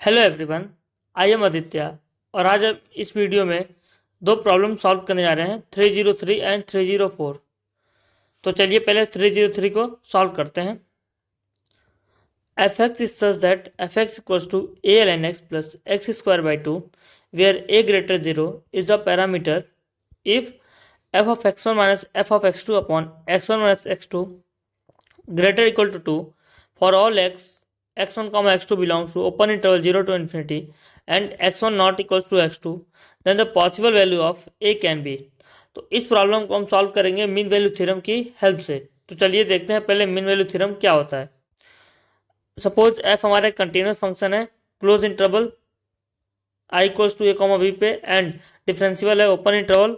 Hello everyone, I am Aditya और आज हम इस वीडियो में दो प्रॉब्लम सॉल्व करने जा रहे हैं 303 एंड 304। तो चलिए पहले 303 को सॉल्व करते हैं। F x is such that f x equals to a l n x plus x square by two where a greater zero is the parameter if f of x one minus f of x two upon x one minus x two greater equal to 2 for all x1 comma x2 belongs to open interval 0 to infinity and x1 not equals to x2 then the possible value of a can be। तो इस problem को हम solve करेंगे mean value theorem की help से। तो चलिए देखते हैं पहले मीन वैल्यू थ्योरम क्या होता है। सपोज एफ हमारा कंटिन्यूस फंक्शन है close interval I equals to a comma b पे एंड डिफरेंशियल है open interval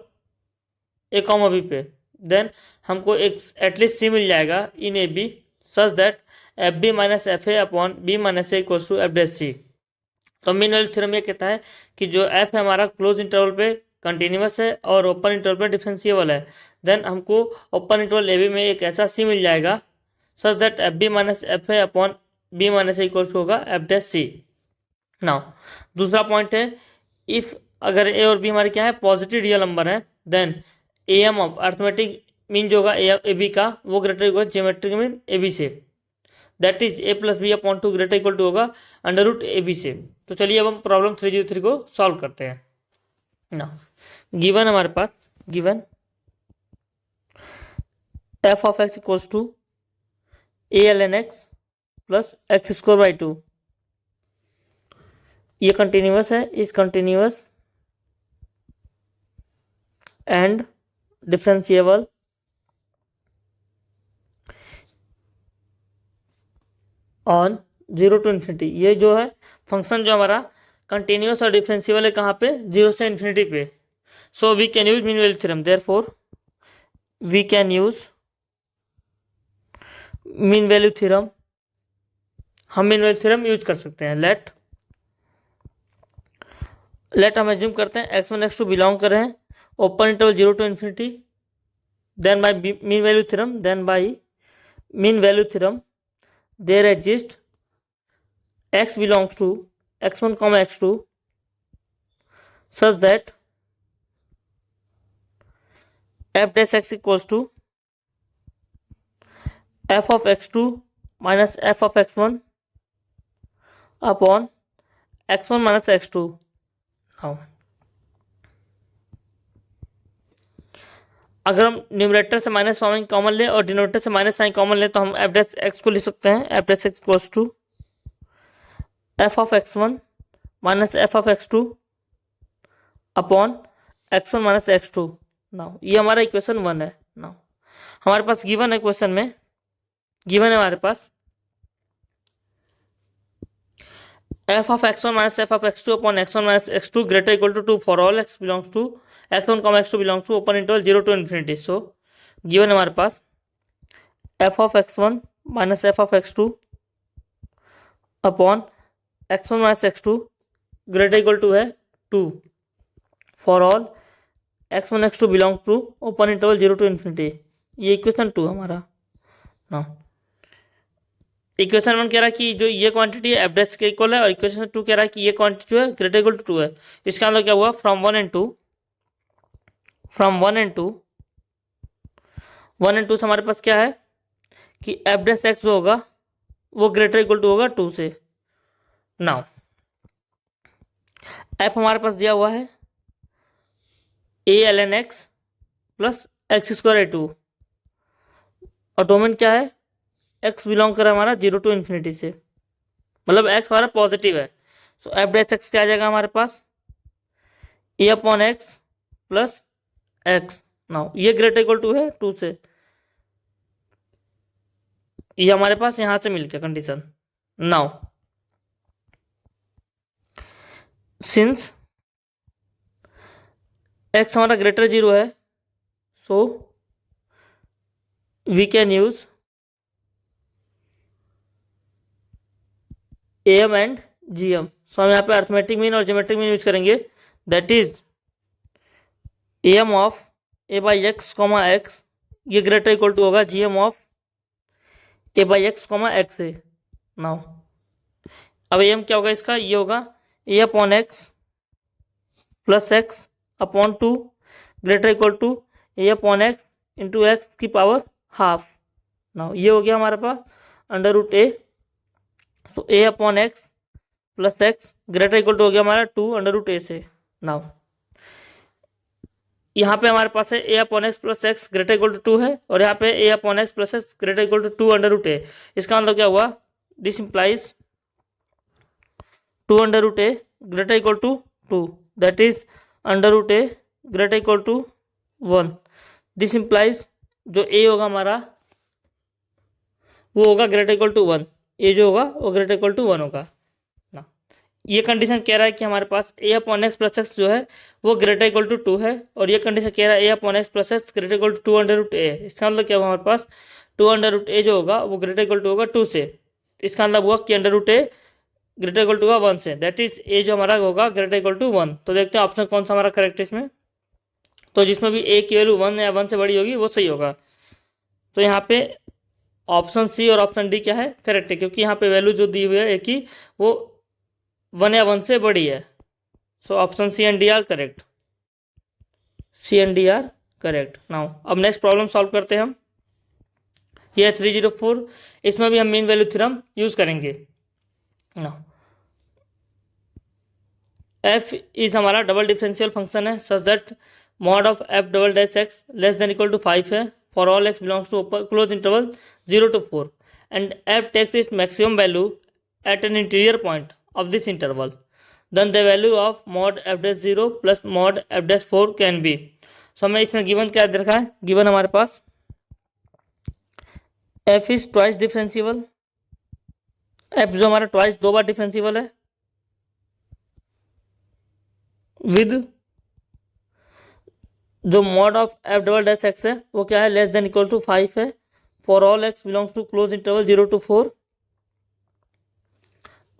a comma b पे, देन हमको एक एटलीस्ट सी मिल जाएगा in a b such that f b minus f a upon b minus a equals to f dash c. तो mean value theorem ये कहता है कि जो एफ है हमारा क्लोज इंटरवल पे कंटिन्यूस है और ओपन इंटरवल पे डिफरेंशिएबल है, देन हमको ओपन इंटरवल ए बी में एक ऐसा सी मिल जाएगा such that f b minus f a upon b minus a equals to होगा एफ डैश सी। नाउ दूसरा पॉइंट है इफ अगर ए और बी हमारे क्या है पॉजिटिव रियल नंबर है then a m of arithmetic mean जो होगा ए बी का वो ग्रेटर इक्वल जियोमेट्रिक मीन ए बी से, that is a plus b upon two greater equal to होगा अंडर रूट ए बी से। तो चलिए अब हम प्रॉब्लम 303 को सॉल्व करते हैं ना। गिवन हमारे पास given f of x equals to a l n x plus x square by two, ये कंटिन्यूस है, is continuous and differentiable on zero to infinity. ये जो है फंक्शन जो हमारा कंटिन्यूस और डिफरेंशिएबल है कहाँ पे, जीरो से इन्फिनिटी पे। So we can use mean value theorem, therefore we can use mean value theorem. हम मीन वैल्यू थ्योरम यूज कर सकते हैं। लेट हम एज्यूम करते हैं x1 x2 बिलोंग कर रहे हैं open interval zero to infinity, then by mean value theorem there exists x belongs to x1 comma x2 such that f dash x equals to f of x2 minus f of x1 upon x1 minus x2। now अगर हम numerator से minus sign common ले और denominator से minus sign common ले तो हम F dash x को लिख सकते हैं f dash x equals to f of x one minus f of x two upon x one minus x two. Now ये हमारा इक्वेशन 1 है। नाउ हमारे पास गिवन है, क्वेश्चन में गिवन है हमारे पास f of x one minus f of x two upon x one minus x two greater equal to 2 for all x belongs to x1 comma x2 belongs to open interval 0 to infinity। so given हमारे पास f of x1 minus f of x2 upon x1 minus x2 greater equal to है 2 for all x1 x2 belongs to open interval 0 to infinity। ये equation 2 हमारा। ना equation 1 कह रहा है कि जो ये क्वांटिटी है एफ डैश के इक्वल है और इक्वेशन 2 कह रहा है कि ये क्वांटिटी जो है ग्रेटर इक्वल टू 2 है। इसका अंदर क्या हुआ फ्रॉम 1 and 2 से हमारे पास क्या है कि एफ डैश एक्स जो होगा वो ग्रेटर इक्वल टू होगा 2 से। नाउ एफ हमारे पास दिया हुआ है a l n x plus x square a two और डोमेन क्या है एक्स बिलोंग कर हमारा 0 टू इन्फिनिटी से, मतलब एक्स हमारा पॉजिटिव है। सो एफ डैश एक्स क्या आ जाएगा हमारे पास a upon x plus x. Now ये ग्रेटर इक्वल टू है 2 से, ये हमारे पास यहां से मिल गया कंडीशन। नाउ सिंस एक्स हमारा ग्रेटर 0 है so we can use M and G M. So हम यहाँ पे अर्थमेटिक मीन और ज्योमेट्रिक मीन यूज करेंगे, that is M of a by x comma x ये ग्रेटर इक्वल टू होगा G M of a by x comma x a. Now अब M क्या होगा इसका, ये होगा a upon x plus x upon 2 greater equal to a upon x into x की power half. Now ये हो गया हमारे पास अंडर रूट ए, तो a upon x plus x greater equal to हो गया हमारा 2 अंडर रूट ए से। नाउ यहाँ पे हमारे पास है a upon x plus x greater equal to 2 है, और यहाँ पे a upon x plus x greater equal to 2 under root a. इसका मतलब क्या हुआ, this implies 2 under root a greater equal to 2, that is under root a greater equal to 1। This implies जो a होगा हमारा वो होगा ग्रेटर इक्वल टू 1, ए जो होगा वो ग्रेटर इक्वल टू 1 होगा ना। ये कंडीशन कह रहा है कि हमारे पास a upon x plus x जो है वो ग्रेटर इक्वल टू 2 है, और ये कंडीशन कह रहा है a upon x plus x greater equal to 2 under root a. इसका मतलब क्या होगा, हमारे पास 2 अंडर रूट ए जो होगा वो ग्रेटर इक्वल टू होगा 2 से। इसका मतलब हुआ कि under root a greater equal to होगा 1 से, दैट इज ए जो हमारा होगा ग्रेटर इक्वल टू 1। तो देखते हैं ऑप्शन कौन सा हमारा करेक्ट है इसमें। तो जिसमें भी ए की वैल्यू 1 या 1 से बड़ी होगी वो सही होगा। तो यहाँ पे ऑप्शन सी और ऑप्शन डी क्या है, करेक्ट है, क्योंकि यहाँ पे वैल्यू जो दी हुई है ए की वो 1 या 1 से बड़ी है। So option c and d are correct, c and d are correct. Now अब नेक्स्ट प्रॉब्लम सॉल्व करते हैं हम। ये है 304, इसमें भी हम मीन वैल्यू थ्योरम यूज करेंगे। नाउ एफ इज हमारा डबल डिफरेंशियल फंक्शन है such that mod of f double dash x less than equal to 5 है for all x belongs to close interval 0 to 4, and f takes it's maximum value at an interior point of this interval, then the value of mod f dash 0 plus mod f dash 4 can be. So हमें इसमें given क्या दे रखा है, given हमारे पास f is twice differentiable, f जो हमारा ट्वाइस 2 बार डिफरेंशिएबल है विद जो mod of f double dash x है वो क्या है, लेस देन इक्वल टू 5 है for all x belongs to close interval 0 to 4,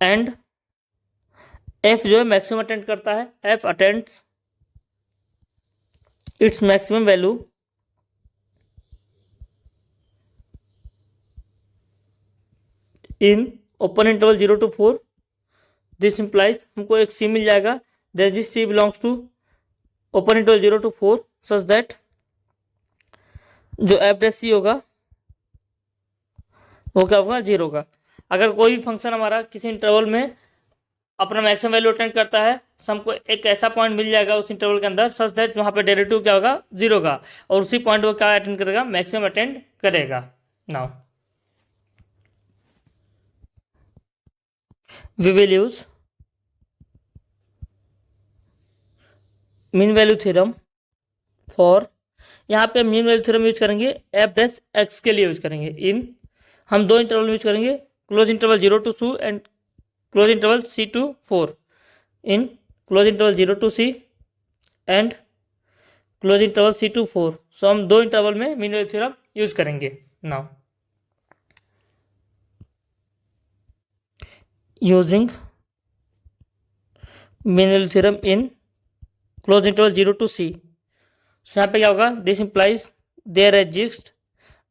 and F जो है मैक्सिमम अटेंड करता है, F attends it's maximum value in open interval 0 to 4। This implies हमको एक सी मिल जाएगा, that this C belongs to open interval 0 to 4 such that जो F dash सी होगा वो क्या होगा, 0 का। अगर कोई भी फंक्शन हमारा किसी इंटरवल में अपना मैक्सिमम वैल्यू अटेंड करता है तो हमको एक ऐसा पॉइंट मिल जाएगा उस इंटरवल के अंदर सच दैट वहाँ पे डेरिवेटिव क्या होगा, 0 का, और उसी पॉइंट को क्या अटेंड करेगा, मैक्सिमम अटेंड करेगा। Now we will use mean value theorem for, यहाँ पे मीन वैल्यू थ्योरम यूज करेंगे एफ डैश एक्स के लिए यूज करेंगे इन, हम 2 इंटरवल यूज करेंगे, close interval 0 to 2 and close interval C to 4। In close interval 0 to C and close interval C to 4। So हम 2 interval में mean value theorem use करेंगे। Now using mean value theorem in close interval 0 to C, so यहाँ पे क्या होगा, this implies there exist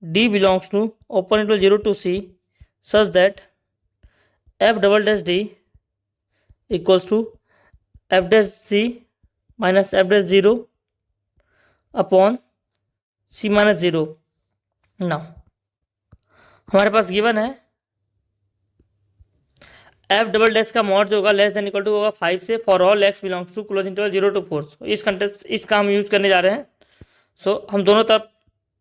D belongs to open interval 0 to C such that f double dash D equals to f dash C minus f dash 0 upon C minus 0। Now हमारे पास given है f double dash का mod जो होगा less than equal to होगा 5 से for all x belongs to close interval 0 to 4। इस context इसका हम यूज करने जा रहे हैं। सो हम दोनों तरफ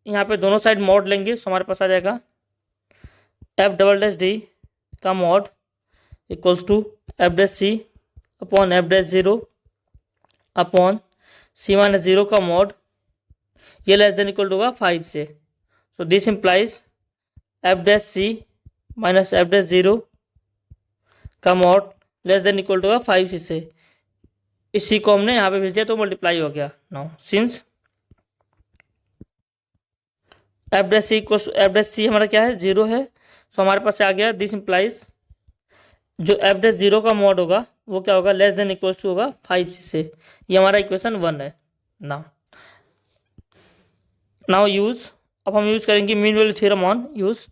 यहाँ पे दोनों साइड मॉड लेंगे, सो हमारे पास आ जाएगा एफ डबल डैश डी का mod equals to f dash c upon f dash 0 upon c minus 0 का मॉड, ये लेस देन इक्वल टू होगा 5 से। So this implies f dash c minus f dash 0 का mod less than equal to होगा 5 से। इस सी को हमने यहाँ पे भेज दिया तो मल्टीप्लाई हो गया। नाउ सिंस एफ डैश सी इक्वल एफ डैश सी हमारा क्या है, 0 है, सो हमारे पास आ गया दिस इंप्लाइज जो एफ डैश 0 का मॉड होगा वो क्या होगा, लेस देन इक्वल टू होगा 5 से। ये हमारा इक्वेशन 1 है। नाउ यूज, अब हम यूज करेंगे mean value theorem on use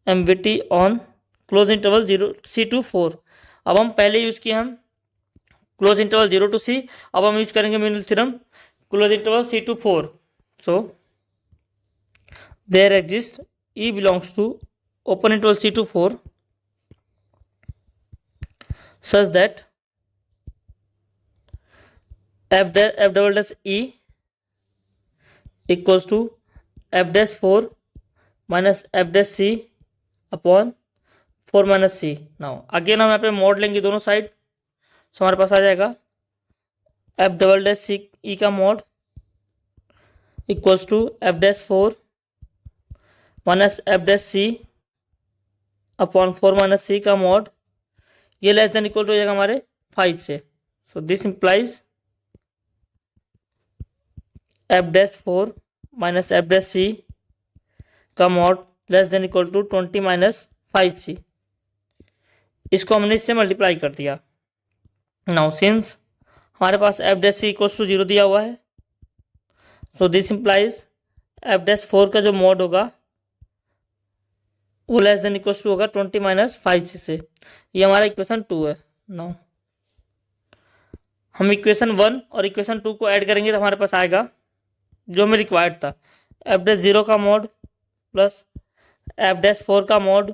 MVT on close interval 0 to 4। अब हम पहले यूज़ किए हम क्लोज इंटरवल 0 टू सी, अब हम यूज करेंगे mean theorem close interval C to 4। So there exist E belongs to open interval C to 4 such that f double dash E equals to f dash 4 minus f dash C upon 4 minus c. Now again हम यहाँ पे mod लेंगे दोनों side, सो हमारे पास आ जाएगा f double dash c e का mod equals to f dash 4 minus f dash c upon 4 minus c का मॉड, ये लेस देन इक्वल टू हो जाएगा हमारे 5 से। So this implies f dash 4 minus f dash c का mod less than equal to 20 minus 5c। इसको हमने इससे मल्टीप्लाई कर दिया। नाउ सिंस हमारे पास f dash c equals to 0 दिया हुआ है, so this implies f dash 4 का जो मॉड होगा वो लेस देन इक्वल्स टू होगा 20 माइनस 5c से। ये हमारा इक्वेशन 2 है। नाउ हम इक्वेशन 1 और इक्वेशन 2 को ऐड करेंगे तो हमारे पास आएगा जो हमें रिक्वायर्ड था, एफ डैश 0 का मॉड प्लस एफ डैश 4 का मॉड,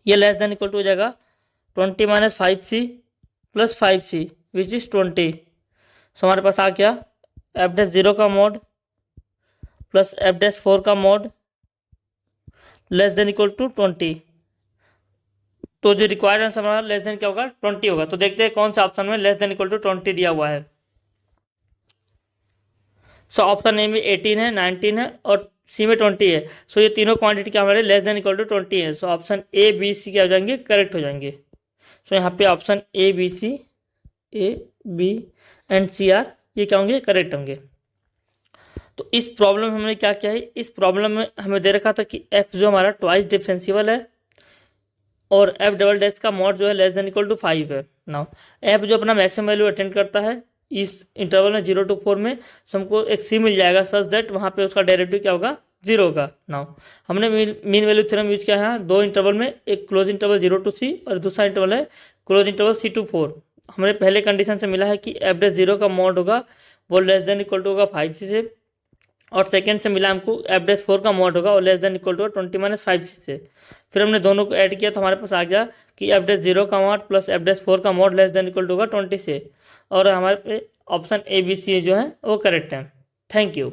ये लेस देन इक्वल टू हो जाएगा 20 minus 5c plus 5c which is 20। सो हमारे पास आ गया एफ डैश 0 का मॉड प्लस एफ डैश 4 का mod less than equal to 20। तो जो रिक्वायर्ड आंसर हमारा लेस देन क्या होगा 20 होगा। तो देखते हैं कौन सा ऑप्शन में लेस देन इक्वल टू 20 दिया हुआ है। सो ऑप्शन ए में 18 है, 19 है और सी में 20 है। सो ये तीनों क्वांटिटी क्या हमारे लेस देन इक्वल टू 20 है। So option a B C क्या हो जाएंगे, करेक्ट हो जाएंगे। सो यहाँ पे option a b and c are ये क्या होंगे, करेक्ट होंगे। तो इस प्रॉब्लम में हमने क्या किया है, इस प्रॉब्लम में हमें दे रखा था कि एफ जो हमारा ट्वाइस डिफरेंशिएबल है और एफ डबल डैश का मॉड जो है लेस देन इक्वल टू 5 है। नाउ एफ जो अपना मैक्सिमम वैल्यू अटेंड करता है इस इंटरवल में 0 टू 4 में, सो हमको एक सी मिल जाएगा सच दैट वहाँ पे उसका डेरिवेटिव क्या होगा, 0 होगा। नाउ हमने मीन वैल्यू थ्योरम यूज किया है दो इंटरवल में, एक क्लोज इंटरवल 0 टू सी और दूसरा इंटरवल है क्लोज इंटरवल C टू 4। हमें पहले कंडीशन से मिला है कि एफ डैश 0 का मॉड होगा वो लेस देन इक्वल टू होगा 5c से, और सेकेंड से मिला हमको एफ डैश 4 का मॉड होगा और less than equal to 20 minus 5c से। फिर हमने दोनों को ऐड किया तो हमारे पास आ गया कि एफ डैश 0 का मॉड प्लस एफ डैश 4 का mod less than equal to होगा 20 से, और हमारे पे ऑप्शन ए बी सी जो है वो करेक्ट है। Thank you.